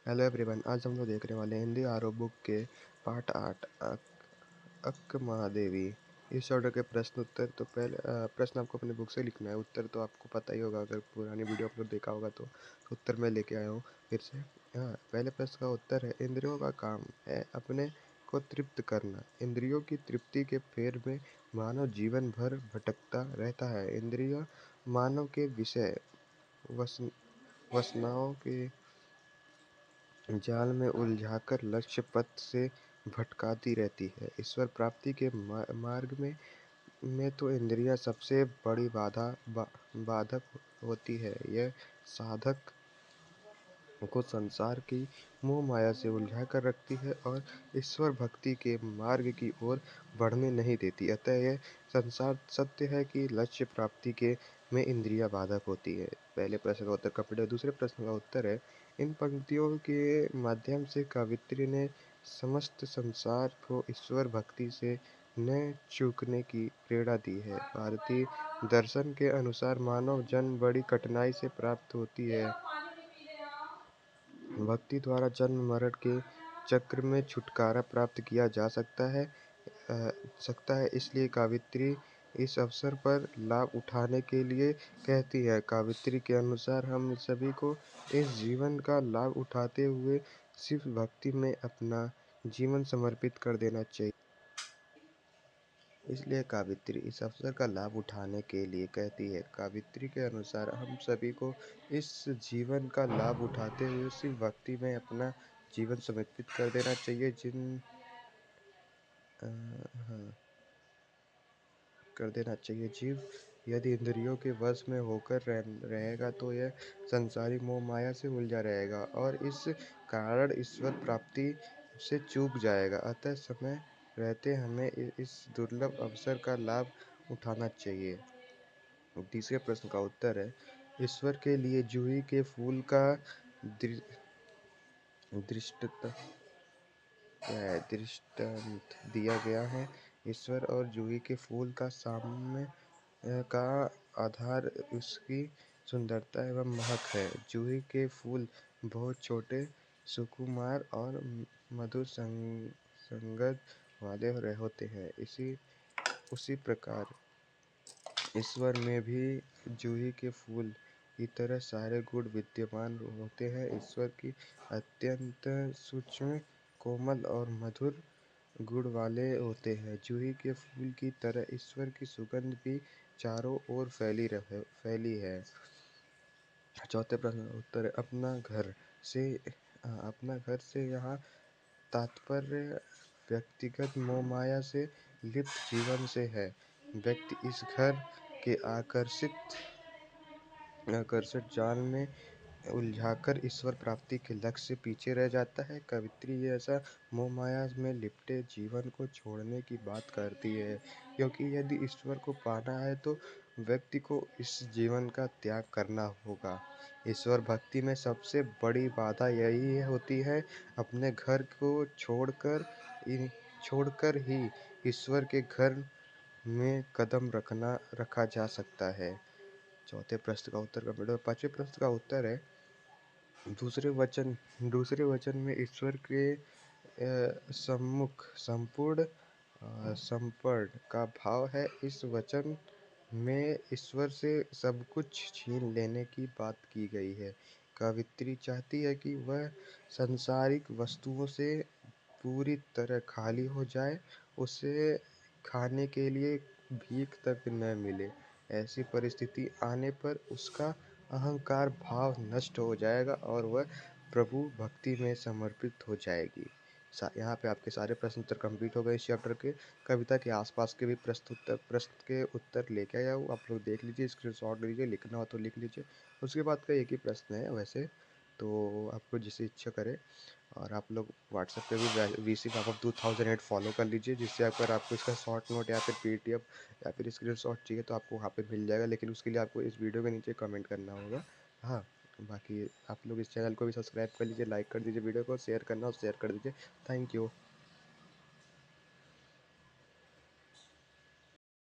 Hello everyone, आज हम लोग देखने वाले हैं हिंदी आरो बुक के पार्ट 8 अक्क महादेवी। इस ऑर्डर के प्रश्न उत्तर। तो पहले प्रश्न आपको अपनी बुक से लिखना है, उत्तर तो आपको पता ही होगा, अगर पुरानी वीडियो अपलोड देखा होगा तो उत्तर मैं लेके आया हूँ फिर से। हाँ, पहले प्रश्न का उत्तर है, इंद्रियों का काम है अपने को तृप्त करना। इंद्रियों की तृप्ति के फेर में मानव जीवन भर भटकता रहता है। इंद्रिय मानव के विषय वासनाओं के जाल में उलझाकर लक्ष्य पथ से भटकाती रहती है। ईश्वर प्राप्ति के मार्ग में तो इंद्रियां सबसे बड़ी बाधक होती है। यह साधक को संसार की मोह माया से उलझा कर रखती है और ईश्वर भक्ति के मार्ग की ओर बढ़ने नहीं देती। अतः यह संसार सत्य है कि लक्ष्य प्राप्ति के में इंद्रियां बाधक होती है। पहले प्रश्न का उत्तर कंप्लीट। दूसरे प्रश्न का उत्तर है, इन पंक्तियों के माध्यम से कवित्री ने समस्त संसार को ईश्वर भक्ति से न चूकने की प्रेरणा दी है। भारतीय दर्शन के अनुसार मानव जन्म बड़ी कठिनाई से प्राप्त होती है। भक्ति द्वारा जन्म मरण के चक्र में छुटकारा प्राप्त किया जा सकता है। इसलिए कवित्री इस अवसर पर लाभ उठाने के लिए कहती है। कवित्री के अनुसार हम सभी को इस जीवन का लाभ उठाते हुए सिर्फ भक्ति में अपना जीवन समर्पित कर देना चाहिए। इसलिए कवित्री इस अवसर का लाभ उठाने के लिए कहती है। कवित्री के अनुसार हम सभी को इस जीवन का लाभ उठाते हुए सिर्फ भक्ति में अपना जीवन समर्पित कर देना चाहिए। हाँ, कर देना चाहिए। जीव यदि इंद्रियों के वश में होकर रहेगा तो यह संसारी मोह माया से उलझा रहेगा और इस कारण ईश्वर प्राप्ति से चूक जाएगा। अतः समय रहते हमें इस दुर्लभ अवसर का लाभ उठाना चाहिए। तीसरे प्रश्न का उत्तर है, ईश्वर के लिए जूही के फूल का दृष्टांत दिया गया है। ईश्वर और जूही के फूल का साम्य का आधार उसकी सुंदरता एवं महक है। जूही के फूल बहुत छोटे, सुकुमार और मधुर संगंध वाले होते हैं। उसी प्रकार ईश्वर में भी जूही के फूल की तरह सारे गुण विद्यमान होते हैं। ईश्वर की अत्यंत सूक्ष्म, कोमल और मधुर गुण वाले होते हैं। जूही के फूल की तरह ईश्वर की सुगंध भी चारों ओर फैली है। चौथे प्रश्न का उत्तर है, अपना घर से यहाँ तात्पर्य व्यक्तिगत मोहमाया से लिप्त जीवन से है। व्यक्ति इस घर के आकर्षक जाल में उलझाकर ईश्वर प्राप्ति के लक्ष्य से पीछे रह जाता है। कवित्री ऐसा मोह माया में लिपटे जीवन को छोड़ने की बात करती है, क्योंकि यदि ईश्वर को पाना है तो व्यक्ति को इस जीवन का त्याग करना होगा। ईश्वर भक्ति में सबसे बड़ी बाधा यही होती है। अपने घर को छोड़कर ही ईश्वर के घर में कदम रखा जा सकता है। चौथे प्रश्न का उत्तर कंप्लीट। पांचवें प्रश्न का उत्तर है, दूसरे वचन में ईश्वर के सम्मुख संपूर्ण समर्पण का भाव है। इस वचन में ईश्वर से सब कुछ छीन लेने की बात की गई है। कवित्री चाहती है कि वह सांसारिक वस्तुओं से पूरी तरह खाली हो जाए, उसे खाने के लिए भीख तक न मिले। ऐसी परिस्थिति आने पर उसका अहंकार भाव नष्ट हो जाएगा और वह प्रभु भक्ति में समर्पित हो जाएगी। यहाँ पे आपके सारे प्रश्न उत्तर कंप्लीट हो गए। इस चैप्टर के कविता के आसपास के भी प्रश्न के उत्तर लेके आया हूँ, आप लोग देख लीजिए, स्क्रीनशॉट लीजिए, लिखना हो तो लिख लीजिए। उसके बाद का एक ही प्रश्न है वैसे, तो आपको जिसे इच्छा करे। और आप लोग व्हाट्सएप पे भी VC पापा 2008 फॉलो कर लीजिए, जिससे अगर आपको इसका शॉर्ट नोट या फिर PDF या फिर स्क्रीनशॉट चाहिए तो आपको वहाँ पे मिल जाएगा। लेकिन उसके लिए आपको इस वीडियो के नीचे कमेंट करना होगा। हाँ, बाकी आप लोग इस चैनल को भी सब्सक्राइब कर लीजिए, लाइक कर दीजिए, वीडियो को शेयर करना और शेयर कर दीजिए। Thank you.